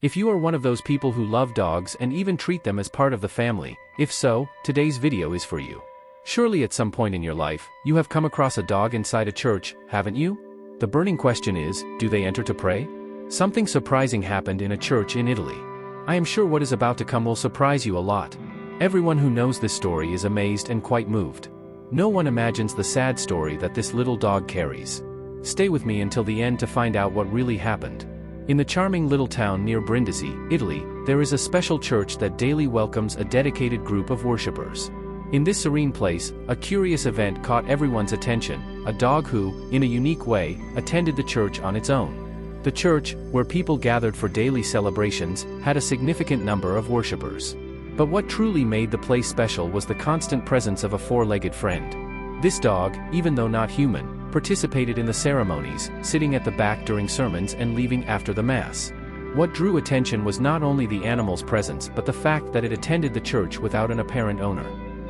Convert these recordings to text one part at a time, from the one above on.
If you are one of those people who love dogs and even treat them as part of the family, if so, today's video is for you. Surely at some point in your life, you have come across a dog inside a church, haven't you? The burning question is, do they enter to pray? Something surprising happened in a church in Italy. I am sure what is about to come will surprise you a lot. Everyone who knows this story is amazed and quite moved. No one imagines the sad story that this little dog carries. Stay with me until the end to find out what really happened. In the charming little town near Brindisi, Italy, there is a special church that daily welcomes a dedicated group of worshippers. In this serene place, a curious event caught everyone's attention: a dog who, in a unique way, attended the church on its own. The church, where people gathered for daily celebrations, had a significant number of worshippers. But what truly made the place special was the constant presence of a four-legged friend. This dog, even though not human, participated in the ceremonies, sitting at the back during sermons and leaving after the Mass. What drew attention was not only the animal's presence but the fact that it attended the church without an apparent owner.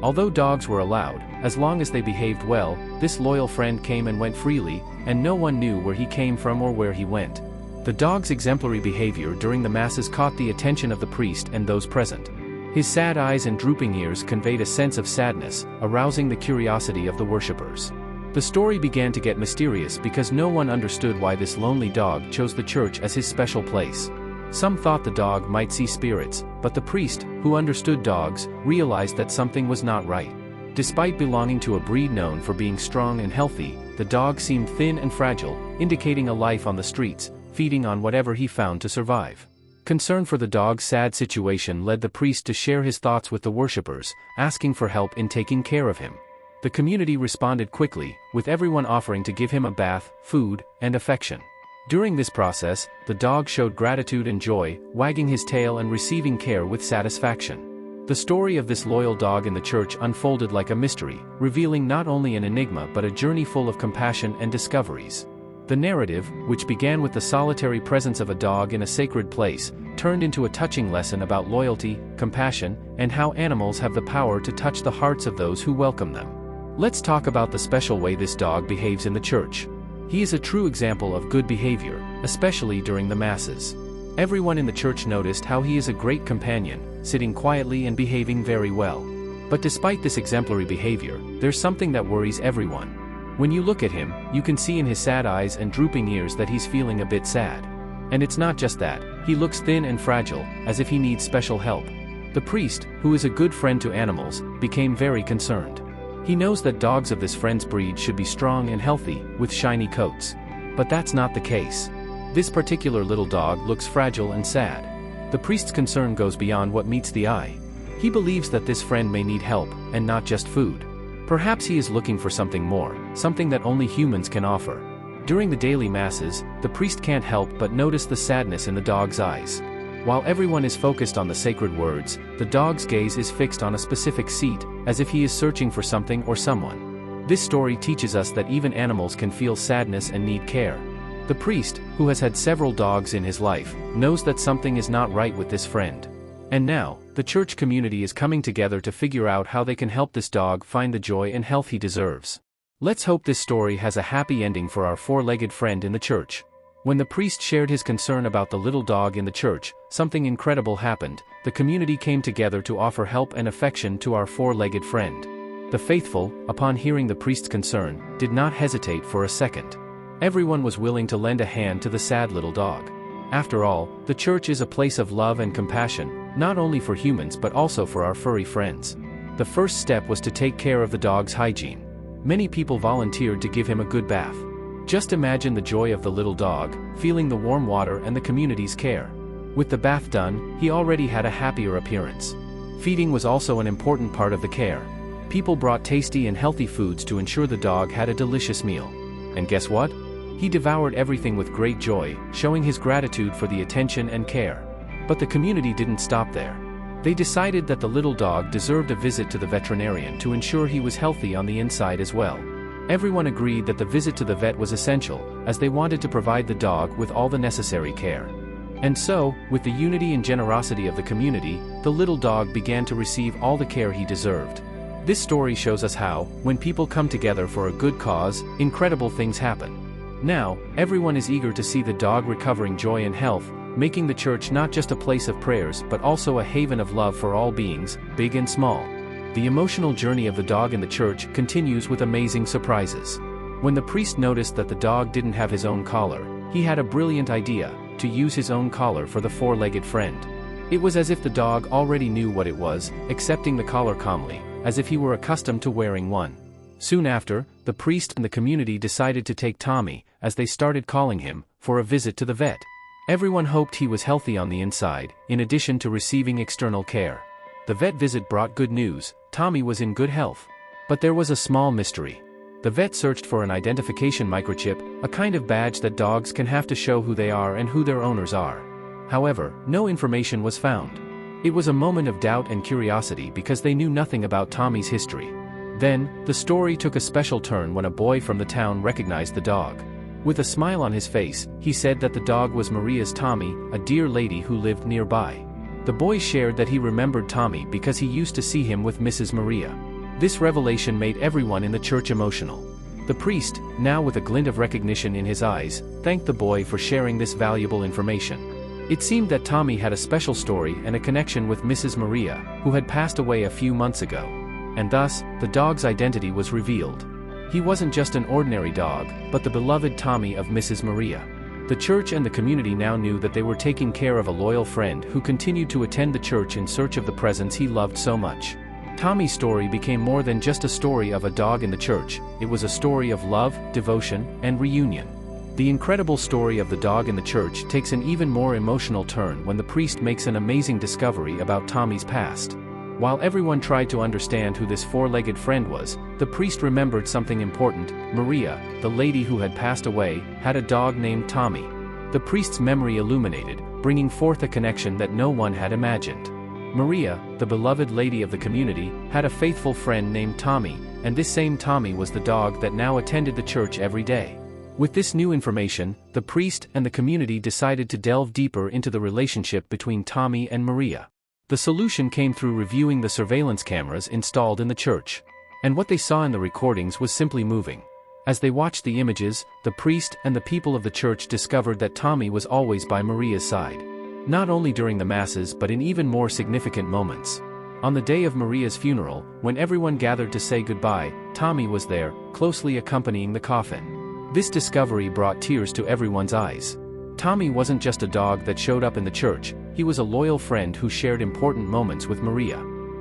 Although dogs were allowed, as long as they behaved well, this loyal friend came and went freely, and no one knew where he came from or where he went. The dog's exemplary behavior during the Masses caught the attention of the priest and those present. His sad eyes and drooping ears conveyed a sense of sadness, arousing the curiosity of the worshippers. The story began to get mysterious because no one understood why this lonely dog chose the church as his special place. Some thought the dog might see spirits, but the priest, who understood dogs, realized that something was not right. Despite belonging to a breed known for being strong and healthy, the dog seemed thin and fragile, indicating a life on the streets, feeding on whatever he found to survive. Concern for the dog's sad situation led the priest to share his thoughts with the worshippers, asking for help in taking care of him. The community responded quickly, with everyone offering to give him a bath, food, and affection. During this process, the dog showed gratitude and joy, wagging his tail and receiving care with satisfaction. The story of this loyal dog in the church unfolded like a mystery, revealing not only an enigma but a journey full of compassion and discoveries. The narrative, which began with the solitary presence of a dog in a sacred place, turned into a touching lesson about loyalty, compassion, and how animals have the power to touch the hearts of those who welcome them. Let's talk about the special way this dog behaves in the church. He is a true example of good behavior, especially during the Masses. Everyone in the church noticed how he is a great companion, sitting quietly and behaving very well. But despite this exemplary behavior, there's something that worries everyone. When you look at him, you can see in his sad eyes and drooping ears that he's feeling a bit sad. And it's not just that, he looks thin and fragile, as if he needs special help. The priest, who is a good friend to animals, became very concerned. He knows that dogs of this friend's breed should be strong and healthy, with shiny coats. But that's not the case. This particular little dog looks fragile and sad. The priest's concern goes beyond what meets the eye. He believes that this friend may need help, and not just food. Perhaps he is looking for something more, something that only humans can offer. During the daily Masses, the priest can't help but notice the sadness in the dog's eyes. While everyone is focused on the sacred words, the dog's gaze is fixed on a specific seat, as if he is searching for something or someone. This story teaches us that even animals can feel sadness and need care. The priest, who has had several dogs in his life, knows that something is not right with this friend. And now, the church community is coming together to figure out how they can help this dog find the joy and health he deserves. Let's hope this story has a happy ending for our four-legged friend in the church. When the priest shared his concern about the little dog in the church, something incredible happened. The community came together to offer help and affection to our four-legged friend. The faithful, upon hearing the priest's concern, did not hesitate for a second. Everyone was willing to lend a hand to the sad little dog. After all, the church is a place of love and compassion, not only for humans but also for our furry friends. The first step was to take care of the dog's hygiene. Many people volunteered to give him a good bath. Just imagine the joy of the little dog, feeling the warm water and the community's care. With the bath done, he already had a happier appearance. Feeding was also an important part of the care. People brought tasty and healthy foods to ensure the dog had a delicious meal. And guess what? He devoured everything with great joy, showing his gratitude for the attention and care. But the community didn't stop there. They decided that the little dog deserved a visit to the veterinarian to ensure he was healthy on the inside as well. Everyone agreed that the visit to the vet was essential, as they wanted to provide the dog with all the necessary care. And so, with the unity and generosity of the community, the little dog began to receive all the care he deserved. This story shows us how, when people come together for a good cause, incredible things happen. Now, everyone is eager to see the dog recovering joy and health, making the church not just a place of prayers but also a haven of love for all beings, big and small. The emotional journey of the dog in the church continues with amazing surprises. When the priest noticed that the dog didn't have his own collar, he had a brilliant idea: to use his own collar for the four-legged friend. It was as if the dog already knew what it was, accepting the collar calmly, as if he were accustomed to wearing one. Soon after, the priest and the community decided to take Tommy, as they started calling him, for a visit to the vet. Everyone hoped he was healthy on the inside, in addition to receiving external care. The vet visit brought good news: Tommy was in good health. But there was a small mystery. The vet searched for an identification microchip, a kind of badge that dogs can have to show who they are and who their owners are. However, no information was found. It was a moment of doubt and curiosity because they knew nothing about Tommy's history. Then, the story took a special turn when a boy from the town recognized the dog. With a smile on his face, he said that the dog was Maria's Tommy, a dear lady who lived nearby. The boy shared that he remembered Tommy because he used to see him with Mrs. Maria. This revelation made everyone in the church emotional. The priest, now with a glint of recognition in his eyes, thanked the boy for sharing this valuable information. It seemed that Tommy had a special story and a connection with Mrs. Maria, who had passed away a few months ago. And thus, the dog's identity was revealed. He wasn't just an ordinary dog, but the beloved Tommy of Mrs. Maria. The church and the community now knew that they were taking care of a loyal friend who continued to attend the church in search of the presence he loved so much. Tommy's story became more than just a story of a dog in the church. It was a story of love, devotion, and reunion. The incredible story of the dog in the church takes an even more emotional turn when the priest makes an amazing discovery about Tommy's past. While everyone tried to understand who this four-legged friend was, the priest remembered something important: Maria, the lady who had passed away, had a dog named Tommy. The priest's memory illuminated, bringing forth a connection that no one had imagined. Maria, the beloved lady of the community, had a faithful friend named Tommy, and this same Tommy was the dog that now attended the church every day. With this new information, the priest and the community decided to delve deeper into the relationship between Tommy and Maria. The solution came through reviewing the surveillance cameras installed in the church. And what they saw in the recordings was simply moving. As they watched the images, the priest and the people of the church discovered that Tommy was always by Maria's side. Not only during the masses but in even more significant moments. On the day of Maria's funeral, when everyone gathered to say goodbye, Tommy was there, closely accompanying the coffin. This discovery brought tears to everyone's eyes. Tommy wasn't just a dog that showed up in the church, he was a loyal friend who shared important moments with Maria.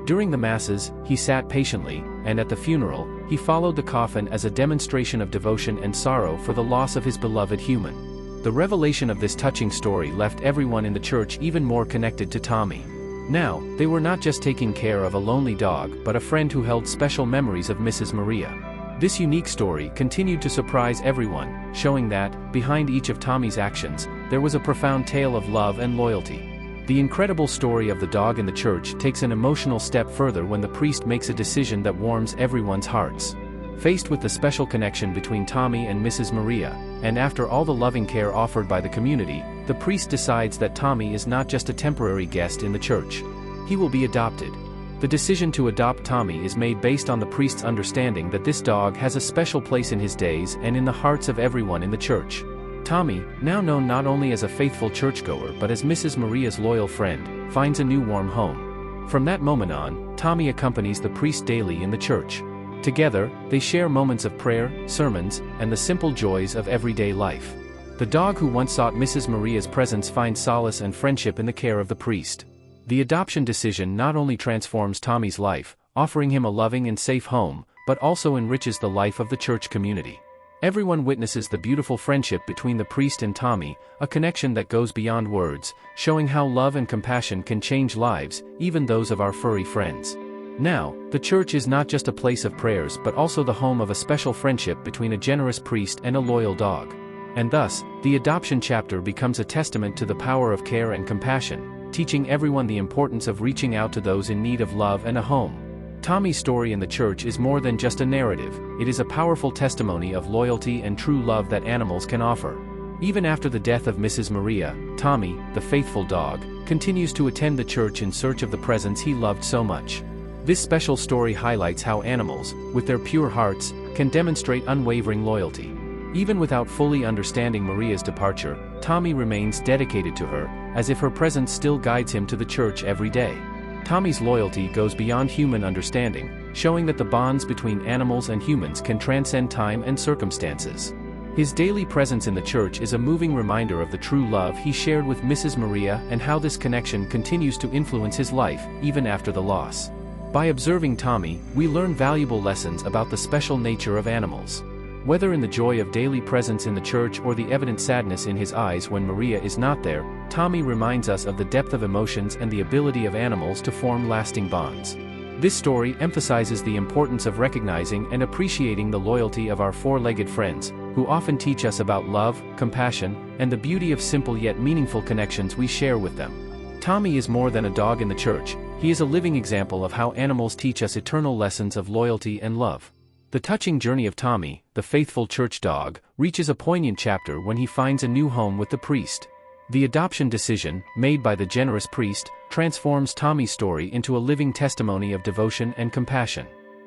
During the masses, he sat patiently, and at the funeral, he followed the coffin as a demonstration of devotion and sorrow for the loss of his beloved human. The revelation of this touching story left everyone in the church even more connected to Tommy. Now, they were not just taking care of a lonely dog but a friend who held special memories of Mrs. Maria. This unique story continued to surprise everyone, showing that, behind each of Tommy's actions, there was a profound tale of love and loyalty. The incredible story of the dog in the church takes an emotional step further when the priest makes a decision that warms everyone's hearts. Faced with the special connection between Tommy and Mrs. Maria, and after all the loving care offered by the community, the priest decides that Tommy is not just a temporary guest in the church. He will be adopted. The decision to adopt Tommy is made based on the priest's understanding that this dog has a special place in his days and in the hearts of everyone in the church. Tommy, now known not only as a faithful churchgoer but as Mrs. Maria's loyal friend, finds a new warm home. From that moment on, Tommy accompanies the priest daily in the church. Together, they share moments of prayer, sermons, and the simple joys of everyday life. The dog who once sought Mrs. Maria's presence finds solace and friendship in the care of the priest. The adoption decision not only transforms Tommy's life, offering him a loving and safe home, but also enriches the life of the church community. Everyone witnesses the beautiful friendship between the priest and Tommy, a connection that goes beyond words, showing how love and compassion can change lives, even those of our furry friends. Now, the church is not just a place of prayers but also the home of a special friendship between a generous priest and a loyal dog. And thus, the adoption chapter becomes a testament to the power of care and compassion, teaching everyone the importance of reaching out to those in need of love and a home. Tommy's story in the church is more than just a narrative, it is a powerful testimony of loyalty and true love that animals can offer. Even after the death of Mrs. Maria, Tommy, the faithful dog, continues to attend the church in search of the presence he loved so much. This special story highlights how animals, with their pure hearts, can demonstrate unwavering loyalty. Even without fully understanding Maria's departure, Tommy remains dedicated to her, as if her presence still guides him to the church every day. Tommy's loyalty goes beyond human understanding, showing that the bonds between animals and humans can transcend time and circumstances. His daily presence in the church is a moving reminder of the true love he shared with Mrs. Maria and how this connection continues to influence his life, even after the loss. By observing Tommy, we learn valuable lessons about the special nature of animals. Whether in the joy of daily presence in the church or the evident sadness in his eyes when Maria is not there, Tommy reminds us of the depth of emotions and the ability of animals to form lasting bonds. This story emphasizes the importance of recognizing and appreciating the loyalty of our four-legged friends, who often teach us about love, compassion, and the beauty of simple yet meaningful connections we share with them. Tommy is more than a dog in the church, he is a living example of how animals teach us eternal lessons of loyalty and love. The touching journey of Tommy, the faithful church dog, reaches a poignant chapter when he finds a new home with the priest. The adoption decision, made by the generous priest, transforms Tommy's story into a living testimony of devotion and compassion.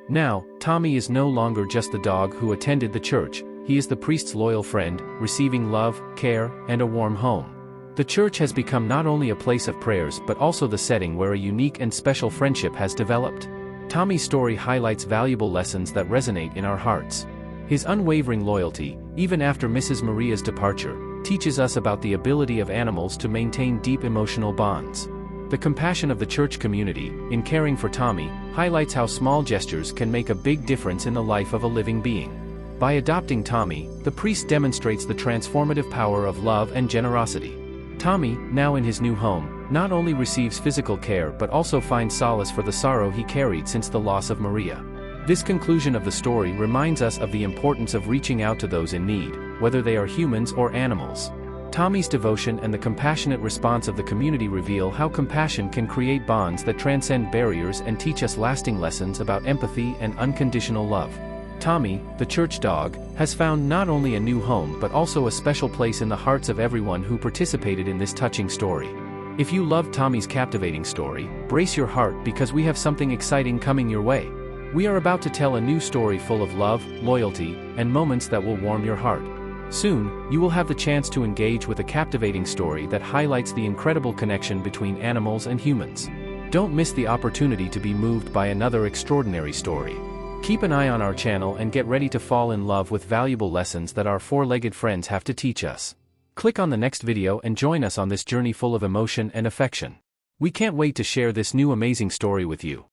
Now, Tommy is no longer just the dog who attended the church, he is the priest's loyal friend, receiving love, care, and a warm home. The church has become not only a place of prayers but also the setting where a unique and special friendship has developed. Tommy's story highlights valuable lessons that resonate in our hearts. His unwavering loyalty, even after Mrs. Maria's departure, teaches us about the ability of animals to maintain deep emotional bonds. The compassion of the church community, in caring for Tommy, highlights how small gestures can make a big difference in the life of a living being. By adopting Tommy, the priest demonstrates the transformative power of love and generosity. Tommy, now in his new home, not only receives physical care but also finds solace for the sorrow he carried since the loss of Maria. This conclusion of the story reminds us of the importance of reaching out to those in need, whether they are humans or animals. Tommy's devotion and the compassionate response of the community reveal how compassion can create bonds that transcend barriers and teach us lasting lessons about empathy and unconditional love. Tommy, the church dog, has found not only a new home but also a special place in the hearts of everyone who participated in this touching story. If you loved Tommy's captivating story, brace your heart because we have something exciting coming your way. We are about to tell a new story full of love, loyalty, and moments that will warm your heart. Soon, you will have the chance to engage with a captivating story that highlights the incredible connection between animals and humans. Don't miss the opportunity to be moved by another extraordinary story. Keep an eye on our channel and get ready to fall in love with valuable lessons that our four-legged friends have to teach us. Click on the next video and join us on this journey full of emotion and affection. We can't wait to share this new amazing story with you.